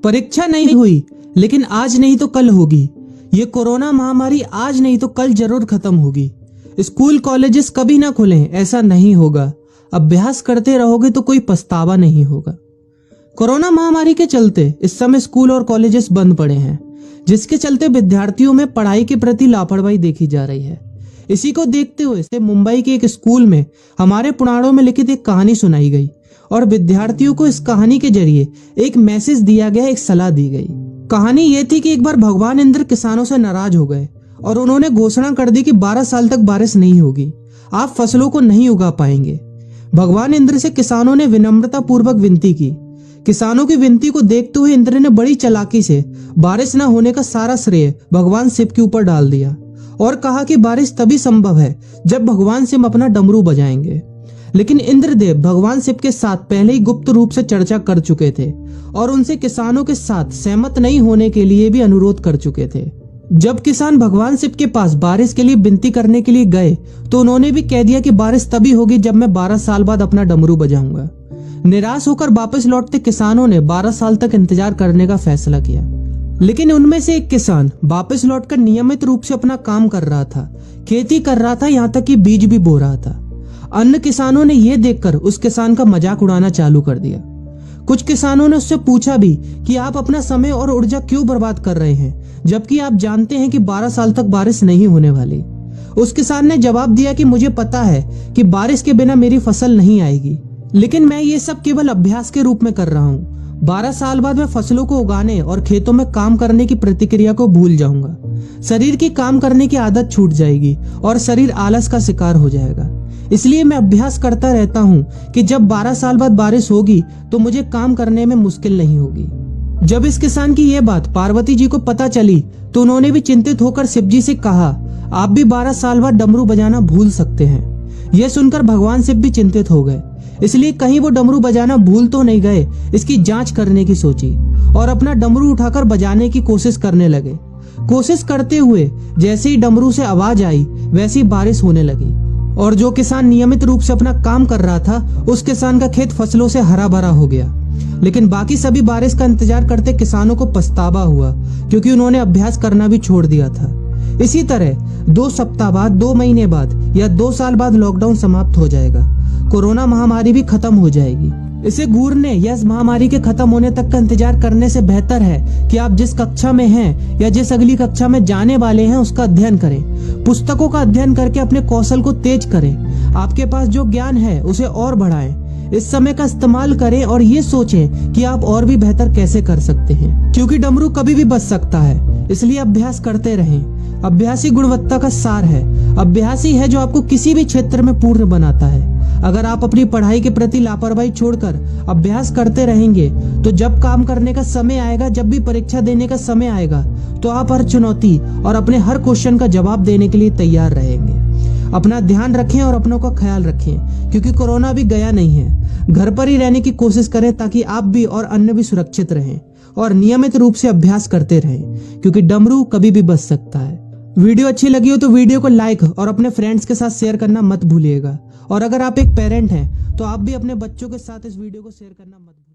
परीक्षा नहीं हुई, लेकिन आज नहीं तो कल होगी। ये कोरोना महामारी आज नहीं तो कल जरूर खत्म होगी। स्कूल कॉलेजेस कभी ना खुलें, ऐसा नहीं होगा। अभ्यास करते रहोगे तो कोई पछतावा नहीं होगा। कोरोना महामारी के चलते इस समय स्कूल और कॉलेजेस बंद पड़े हैं, जिसके चलते विद्यार्थियों में पढ़ाई के प्रति लापरवाही देखी जा रही है। इसी को देखते हुए मुंबई के एक स्कूल में हमारे पुराणों में लिखित एक कहानी सुनाई गई और विद्यार्थियों को इस कहानी के जरिए एक मैसेज दिया गया, एक सलाह दी गई। कहानी ये थी कि एक बार भगवान इंद्र किसानों से नाराज हो गए और उन्होंने घोषणा कर दी कि 12 साल तक बारिश नहीं होगी, आप फसलों को नहीं उगा पाएंगे। भगवान इंद्र से किसानों ने विनम्रता पूर्वक विनती की। किसानों की विनती को देखते हुए इंद्र ने बड़ी चालाकी से बारिश न होने का सारा श्रेय भगवान शिव के ऊपर डाल दिया और कहा कि बारिश तभी संभव है जब भगवान शिव अपना डमरू बजाएंगे। लेकिन इंद्रदेव भगवान शिव के साथ पहले ही गुप्त रूप से चर्चा कर चुके थे और उनसे किसानों के साथ सहमत नहीं होने के लिए भी अनुरोध कर चुके थे। जब किसान भगवान शिव के पास बारिश के लिए विनती करने के लिए गए तो उन्होंने भी कह दिया कि बारिश तभी होगी जब मैं 12 साल बाद अपना डमरू बजाऊंगा। निराश होकर वापस लौटते किसानों ने 12 साल तक इंतजार करने का फैसला किया। लेकिन उनमें से एक किसान वापस लौटकर नियमित रूप से अपना काम कर रहा था, खेती कर रहा था, यहाँ तक कि बीज भी बो रहा था। अन्य किसानों ने यह देखकर उस किसान का मजाक उड़ाना चालू कर दिया। कुछ किसानों ने उससे पूछा भी कि आप अपना समय और ऊर्जा क्यों बर्बाद कर रहे हैं, जबकि आप जानते हैं कि 12 साल तक बारिश नहीं होने वाली। उस किसान ने जवाब दिया कि मुझे पता है कि बारिश के बिना मेरी फसल नहीं आएगी, लेकिन मैं ये सब केवल अभ्यास के रूप में कर रहा हूँ। 12 साल बाद मैं फसलों को उगाने और खेतों में काम करने की प्रतिक्रिया को भूल जाऊंगा। शरीर की काम करने की आदत छूट जाएगी और शरीर आलस का शिकार हो जाएगा। इसलिए मैं अभ्यास करता रहता हूँ कि जब 12 साल बाद बारिश होगी तो मुझे काम करने में मुश्किल नहीं होगी। जब इस किसान की यह बात पार्वती जी को पता चली तो उन्होंने भी चिंतित होकर शिव जी से कहा, आप भी 12 साल बाद डमरू बजाना भूल सकते हैं। यह सुनकर भगवान शिव भी चिंतित हो गए, इसलिए कहीं वो डमरू बजाना भूल तो नहीं गए, इसकी जांच करने की सोची और अपना डमरू उठाकर बजाने की कोशिश करने लगे। कोशिश करते हुए जैसे ही डमरू से आवाज आई वैसी बारिश होने लगी और जो किसान नियमित रूप से अपना काम कर रहा था उस किसान का खेत फसलों से हरा भरा हो गया। लेकिन बाकी सभी बारिश का इंतजार करते किसानों को पछतावा हुआ, क्योंकि उन्होंने अभ्यास करना भी छोड़ दिया था। इसी तरह 2 सप्ताह बाद, 2 महीने बाद या 2 साल बाद लॉकडाउन समाप्त हो जाएगा। कोरोना महामारी भी खत्म हो जाएगी। इसे घूरने या इस महामारी के खत्म होने तक का इंतजार करने से बेहतर है कि आप जिस कक्षा में हैं या जिस अगली कक्षा में जाने वाले हैं उसका अध्ययन करें। पुस्तकों का अध्ययन करके अपने कौशल को तेज करें। आपके पास जो ज्ञान है उसे और बढ़ाएं। इस समय का इस्तेमाल करें और ये सोचें कि आप और भी बेहतर कैसे कर सकते हैं, क्योंकि डमरू कभी भी बच सकता है। इसलिए अभ्यास करते रहें। अभ्यास ही गुणवत्ता का सार है। अभ्यास ही है जो आपको किसी भी क्षेत्र में पूर्ण बनाता है। अगर आप अपनी पढ़ाई के प्रति लापरवाही छोड़कर अभ्यास करते रहेंगे तो जब काम करने का समय आएगा, जब भी परीक्षा देने का समय आएगा, तो आप हर चुनौती और अपने हर क्वेश्चन का जवाब देने के लिए तैयार रहेंगे। अपना ध्यान रखें और अपनों का ख्याल रखें, क्योंकि कोरोना भी गया नहीं है। घर पर ही रहने की कोशिश करें ताकि आप भी और अन्य भी सुरक्षित रहें और नियमित रूप से अभ्यास करते रहें, क्योंकि डमरू कभी भी बच सकता है। वीडियो अच्छी लगी हो तो वीडियो को लाइक और अपने फ्रेंड्स के साथ शेयर करना मत भूलिएगा। और अगर आप एक पेरेंट हैं तो आप भी अपने बच्चों के साथ इस वीडियो को शेयर करना मत भूलिएगा।